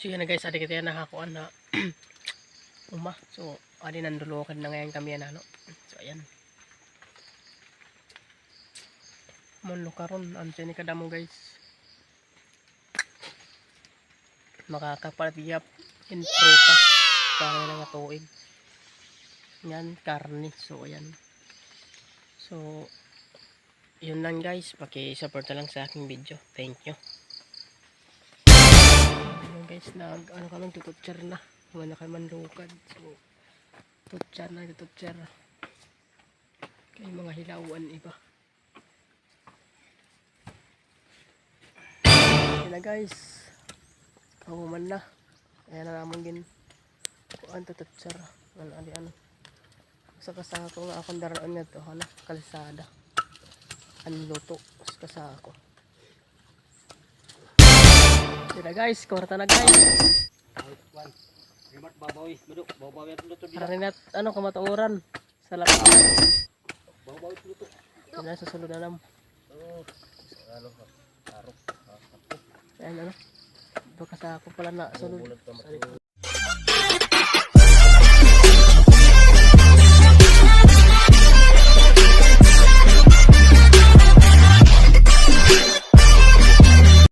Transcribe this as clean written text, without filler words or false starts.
So yun na guys, adi kita nakakuan na uma. So adi nandulokan na ngayon kami yan ano. So ayan. Mulo karon anse ni kadamo guys. Makakapaliyap in prutas para na nga tuig. Yan karne. So ayan. So yun lang guys, paki-support na lang sa aking video. Thank you. Ayun guys, ano kami tututsyar na. Wala kami manlukad. So tutsyar na, tututsyar. Kaya mga hilawan iba. Yun na guys. Kahuman na. Ayan na naman gin. Kuan tututsyar. Ano. Sa kasama ko nga akong daraan nga ito. Kalsada. Luto sa kasama ko. Sila guys, kurta na guys. Harinat, kamatuuran sa lapit. Sila sa sulod na nam. Ayan Baka sa ako pala na sulod.